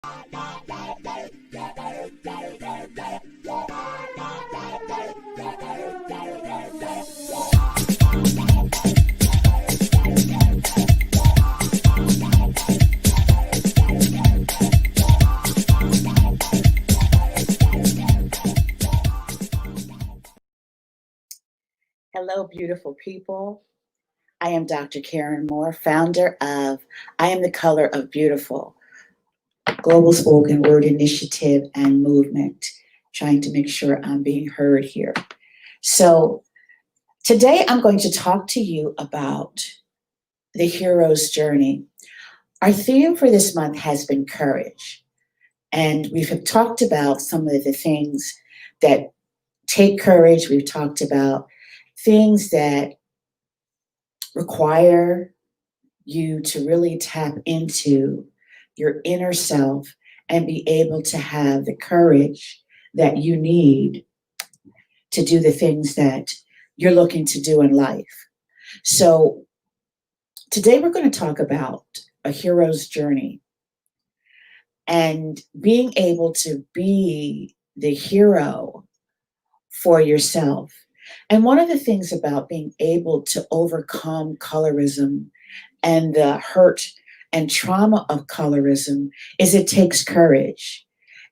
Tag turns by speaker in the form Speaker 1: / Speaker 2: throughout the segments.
Speaker 1: Hello, beautiful people. I am Dr. Karen Moore, founder of I Am the Color of Beautiful, global spoken word initiative and movement, trying to make sure I'm being heard here. So, today I'm going to talk to you about the hero's journey. Our theme for this month has been courage, and we've talked about some of the things that take courage. We've talked about things that require you to really tap into your inner self and be able to have the courage that you need to do the things that you're looking to do in life. So, today we're going to talk about a hero's journey and being able to be the hero for yourself. And one of the things about being able to overcome colorism and the hurt and trauma of colorism is it takes courage.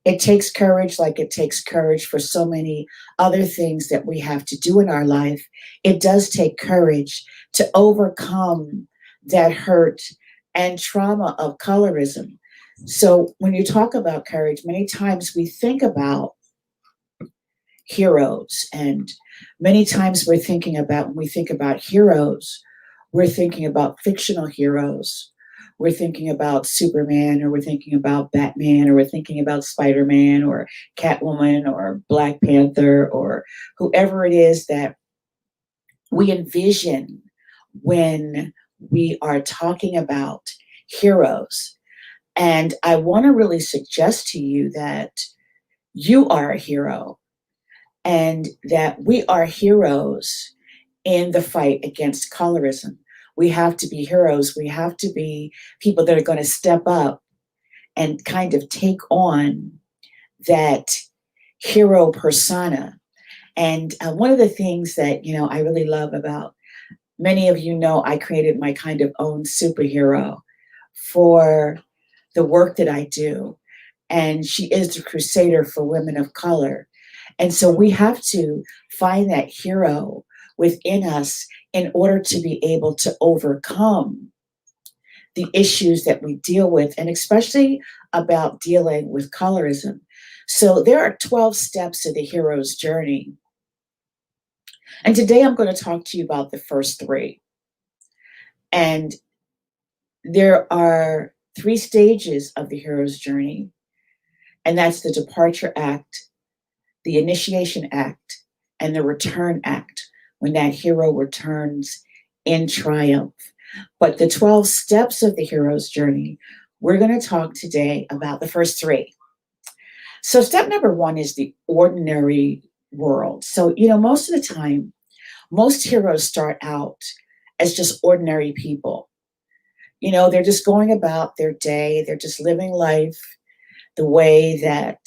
Speaker 1: It takes courage like it takes courage for so many other things that we have to do in our life. It does take courage to overcome that hurt and trauma of colorism. So when you talk about courage, many times we think about heroes, and many times when we think about heroes, we're thinking about fictional heroes. We're thinking about Superman, or we're thinking about Batman, or we're thinking about Spider-Man, or Catwoman, or Black Panther, or whoever it is that we envision when we are talking about heroes. And I want to really suggest to you that you are a hero, and that we are heroes in the fight against colorism. We have to be heroes. We have to be people that are going to step up and kind of take on that hero persona. And one of the things that, I really love about many of I created my kind of own superhero for the work that I do. And she is the crusader for women of color. And so we have to find that hero within us in order to be able to overcome the issues that we deal with, and especially about dealing with colorism. So there are 12 steps of the hero's journey. And today I'm going to talk to you about the first three. And there are 3 stages of the hero's journey, and that's the departure act, the initiation act, and the return act, when that hero returns in triumph. But the 12 steps of the hero's journey, we're going to talk today about the first 3. So step number 1 is the ordinary world. So, most of the time, most heroes start out as just ordinary people. They're just going about their day. They're just living life the way that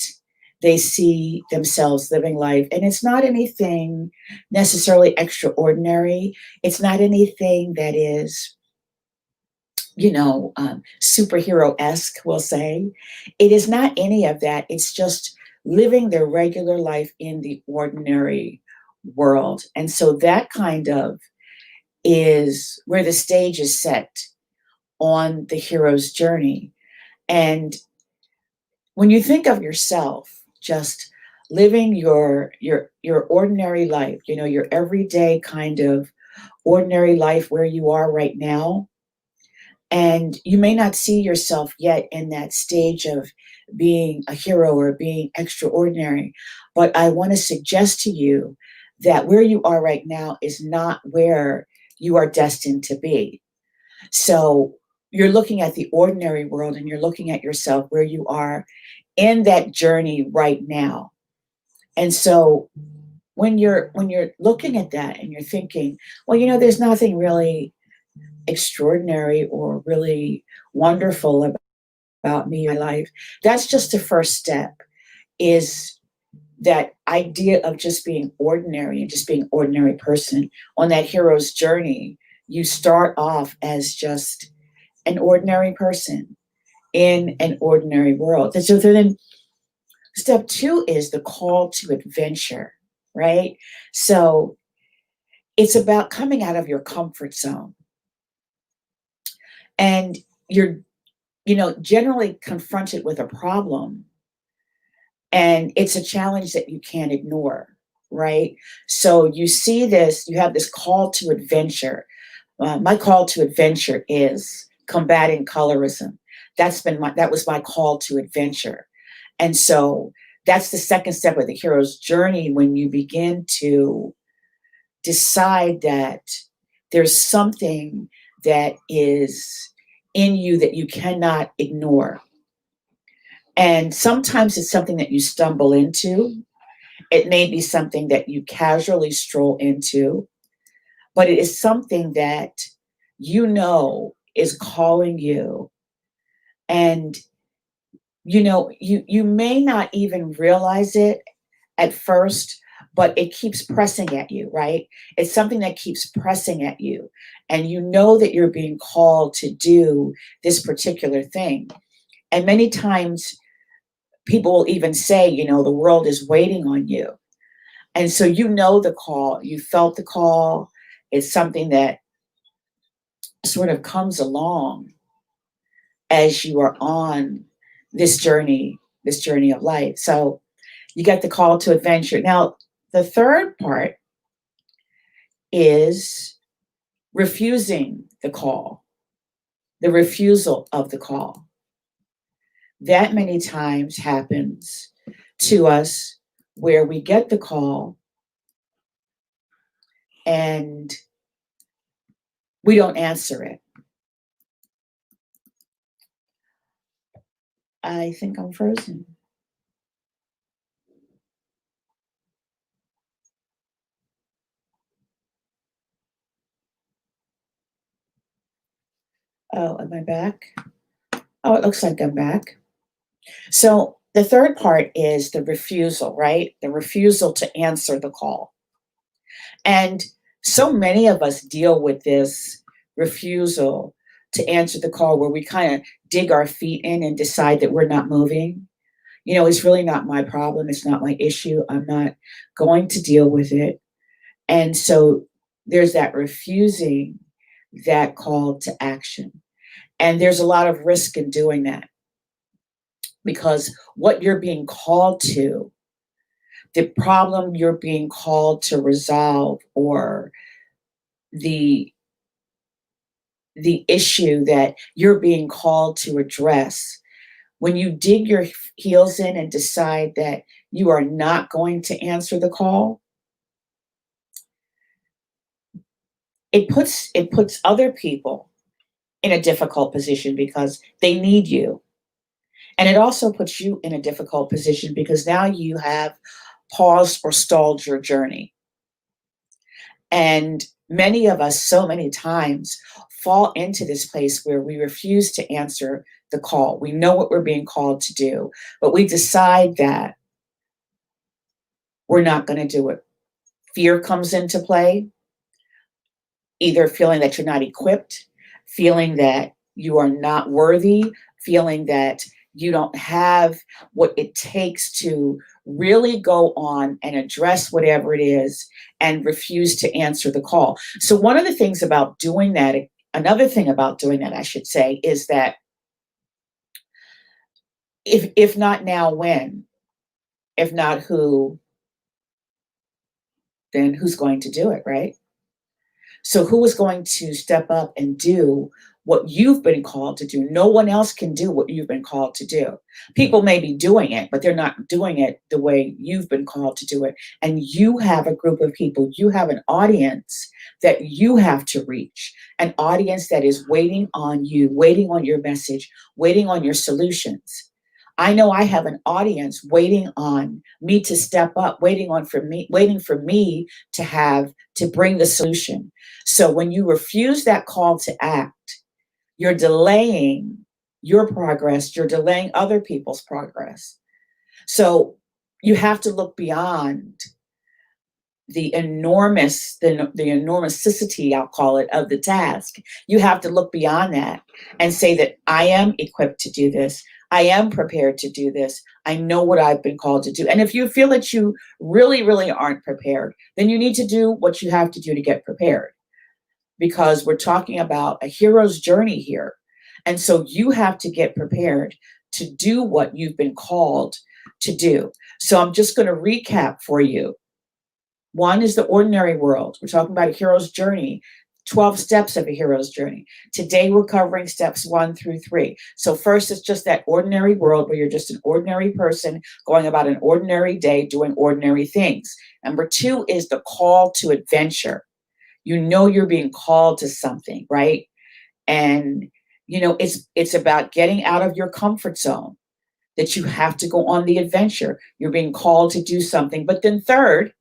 Speaker 1: they see themselves living life. And it's not anything necessarily extraordinary. It's not anything that is, superhero-esque, we'll say. It is not any of that. It's just living their regular life in the ordinary world. And so that kind of is where the stage is set on the hero's journey. And when you think of yourself just living your ordinary life, your everyday kind of ordinary life where you are right now, and you may not see yourself yet in that stage of being a hero or being extraordinary, but I want to suggest to you that where you are right now is not where you are destined to be. So you're looking at the ordinary world, and you're looking at yourself where you are in that journey right now. And so when you're looking at that and you're thinking, well, there's nothing really extraordinary or really wonderful about me, my life. That's just the first step, is that idea of just being ordinary and just being an ordinary person on that hero's journey. You start off as just an ordinary person in an ordinary world. And so then step two is the call to adventure, right? So it's about coming out of your comfort zone. And you're, generally confronted with a problem, and it's a challenge that you can't ignore, right? So you see this, you have this call to adventure. My call to adventure is combating colorism. That was my call to adventure. And so that's the second step of the hero's journey, when you begin to decide that there's something that is in you that you cannot ignore. And sometimes it's something that you stumble into. It may be something that you casually stroll into, but it is something that is calling you. And you may not even realize it at first, but it keeps pressing at you, right? It's something that keeps pressing at you. And you know that you're being called to do this particular thing. And many times people will even say, the world is waiting on you. And so the call, you felt the call. It's something that sort of comes along as you are on this journey of life. So you get the call to adventure. Now, the third part is refusing the call, the refusal of the call. That many times happens to us, where we get the call and we don't answer it. I think I'm frozen. Oh, am I back? Oh, it looks like I'm back. So the third part is the refusal, right? The refusal to answer the call. And so many of us deal with this refusal to answer the call, where we kind of dig our feet in and decide that we're not moving. It's really not my problem. It's not my issue. I'm not going to deal with it. And so there's that refusing that call to action. And there's a lot of risk in doing that, because what you're being called to, the problem you're being called to resolve, or the issue that you're being called to address, when you dig your heels in and decide that you are not going to answer the call, it puts other people in a difficult position, because they need you. And it also puts you in a difficult position, because now you have paused or stalled your journey. And many of us, so many times, fall into this place where we refuse to answer the call. We know what we're being called to do, but we decide that we're not going to do it. Fear comes into play, either feeling that you're not equipped, feeling that you are not worthy, feeling that you don't have what it takes to really go on and address whatever it is, and refuse to answer the call. So one of the things about doing that, another thing about doing that, I should say, is that if not now, when? If not who, then who's going to do it, right? So who is going to step up and do what you've been called to do? No one else can do what you've been called to do. People may be doing it, but they're not doing it the way you've been called to do it. And you have a group of people, you have an audience that you have to reach, an audience that is waiting on you, waiting on your message, waiting on your solutions. I know I have an audience waiting on me to step up, waiting for me to bring the solution. So when you refuse that call to act, you're delaying your progress, you're delaying other people's progress. So you have to look beyond the enormousity, I'll call it, of the task. You have to look beyond that and say that I am equipped to do this. I am prepared to do this. I know what I've been called to do. And if you feel that you really, really aren't prepared, then you need to do what you have to do to get prepared, because we're talking about a hero's journey here. And so you have to get prepared to do what you've been called to do. So I'm just going to recap for you. One is the ordinary world. We're talking about a hero's journey, 12 steps of a hero's journey. Today, we're covering steps 1 through 3. So first, it's just that ordinary world where you're just an ordinary person going about an ordinary day, doing ordinary things. Number 2 is the call to adventure. You know you're being called to something, right? And, it's about getting out of your comfort zone, that you have to go on the adventure. You're being called to do something. But then third,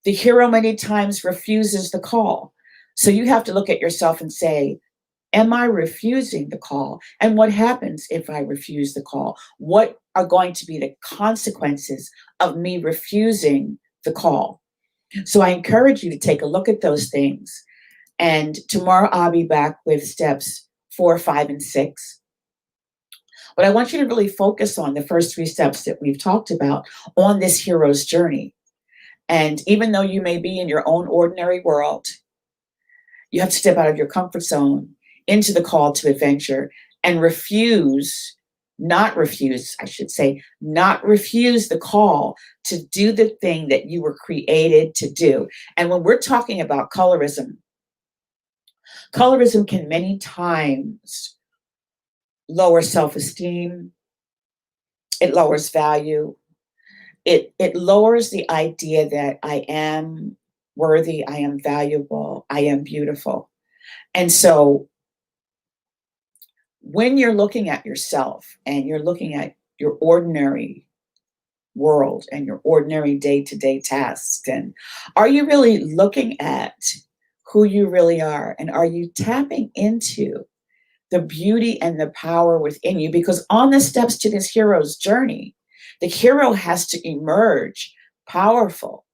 Speaker 1: the hero many times refuses the call. So you have to look at yourself and say, am I refusing the call? And what happens if I refuse the call? What are going to be the consequences of me refusing the call? So I encourage you to take a look at those things. And tomorrow I'll be back with steps 4, 5, and 6. But I want you to really focus on the first 3 steps that we've talked about on this hero's journey. And even though you may be in your own ordinary world, you have to step out of your comfort zone into the call to adventure and not refuse the call to do the thing that you were created to do. And when we're talking about colorism can many times lower self-esteem. It lowers value. It lowers the idea that I am worthy, I am valuable, I am beautiful. And so when you're looking at yourself and you're looking at your ordinary world and your ordinary day-to-day tasks, and are you really looking at who you really are? And are you tapping into the beauty and the power within you? Because on the steps to this hero's journey, the hero has to emerge powerful.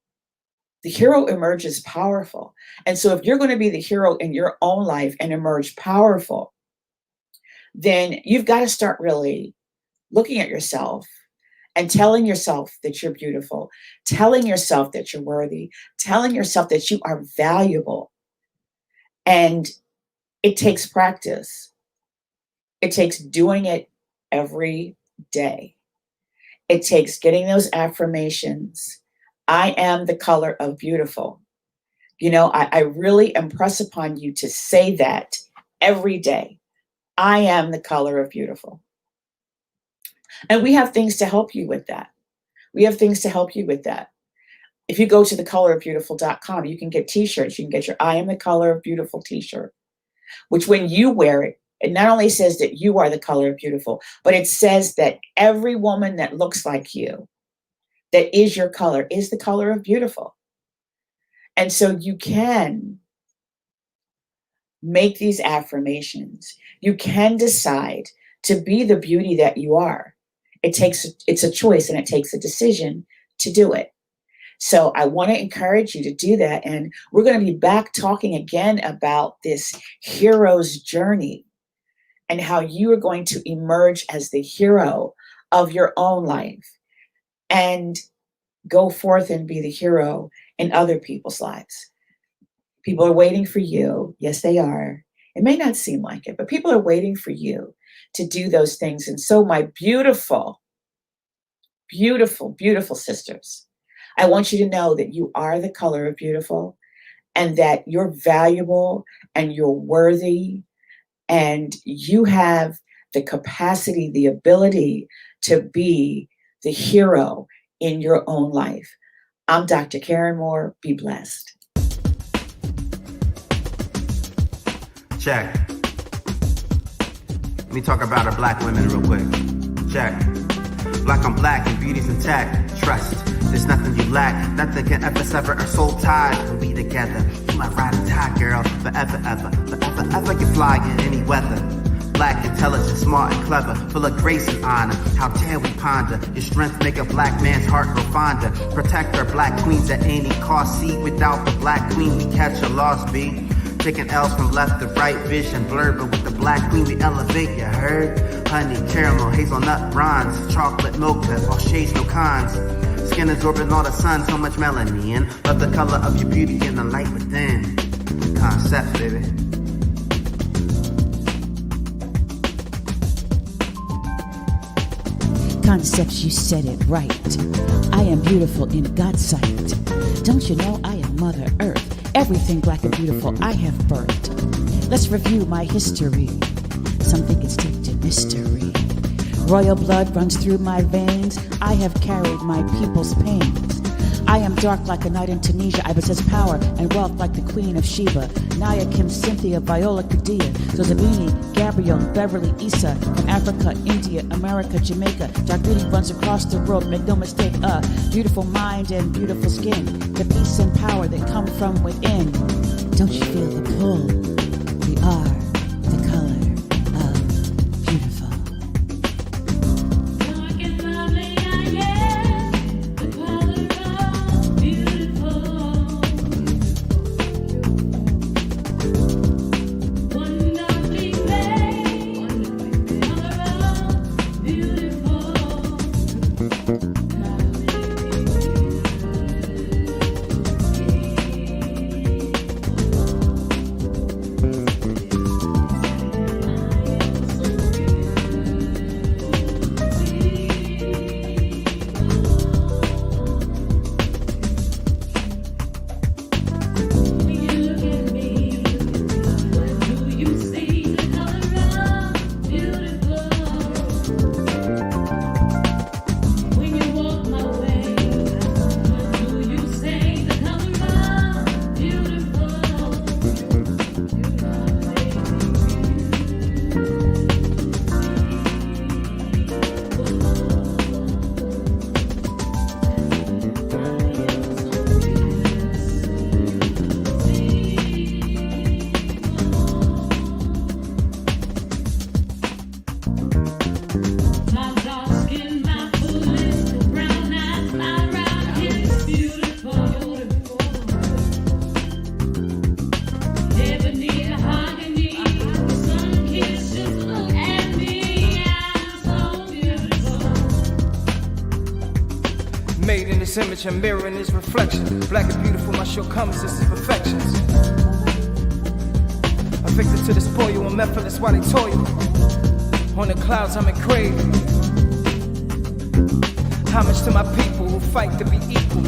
Speaker 1: The hero emerges powerful. And so if you're going to be the hero in your own life and emerge powerful, then you've got to start really looking at yourself and telling yourself that you're beautiful, telling yourself that you're worthy, telling yourself that you are valuable. And it takes practice. It takes doing it every day. It takes getting those affirmations. I am the color of beautiful. I really impress upon you to say that every day. I am the color of beautiful. And we have things to help you with that. If you go to thecolorofbeautiful.com, you can get t-shirts. You can get your I am the color of beautiful t-shirt, which when you wear it, it not only says that you are the color of beautiful, but it says that every woman that looks like you, that is your color, is the color of beautiful. And so you can make these affirmations. You can decide to be the beauty that you are. It's a choice and it takes a decision to do it. So I want to encourage you to do that. And we're going to be back talking again about this hero's journey and how you are going to emerge as the hero of your own life and go forth and be the hero in other people's lives. People are waiting for you. Yes, they are. It may not seem like it, but people are waiting for you to do those things. And so my beautiful, beautiful, beautiful sisters, I want you to know that you are the color of beautiful and that you're valuable and you're worthy and you have the capacity, the ability to be the hero in your own life. I'm Dr. Karen Moore. Be blessed.
Speaker 2: Check. Let me talk about our black women real quick. Check. Black on black and beauty's intact. Trust. There's nothing you lack. Nothing can ever sever our soul tied. We'll be together. You my ride and die, girl. Forever, ever. Forever, ever. You fly in any weather. black, intelligent, smart and clever, full of grace and honor. How dare we ponder, your strength make a black man's heart grow fonder. Protect our black queens at any cost. See, without the black queen we catch a loss, B. Taking L's from left to right, vision blurred, but with the black queen we elevate, you heard? Honey, caramel, hazelnut, bronze, chocolate, milk, all shades, no cons. Skin absorbing all the sun, so much melanin. Love the color of your beauty and the light within. Concept, baby.
Speaker 3: Concepts, you said it right. I am beautiful in God's sight. Don't you know I am Mother Earth? Everything black and beautiful I have birthed. Let's review my history. Some think it's steeped in mystery. Royal blood runs through my veins. I have carried my people's pains. I am dark like a night in Tunisia. I possess power and wealth like the Queen of Sheba. Naya, Kim, Cynthia, Viola, Kadia, Zozabini, Gabrielle, Beverly, Issa, from Africa, India, America, Jamaica. Dark beauty runs across the world, make no mistake, beautiful mind and beautiful skin. The peace and power that come from within. Don't you feel the pull? We are the color of beautiful.
Speaker 4: Made in this image and mirroring his reflection. Black and beautiful, my shortcomings is his perfections. A victim to this spoil and Memphis while they toil. On the clouds I'm in crave. Homage to my people who fight to be equal.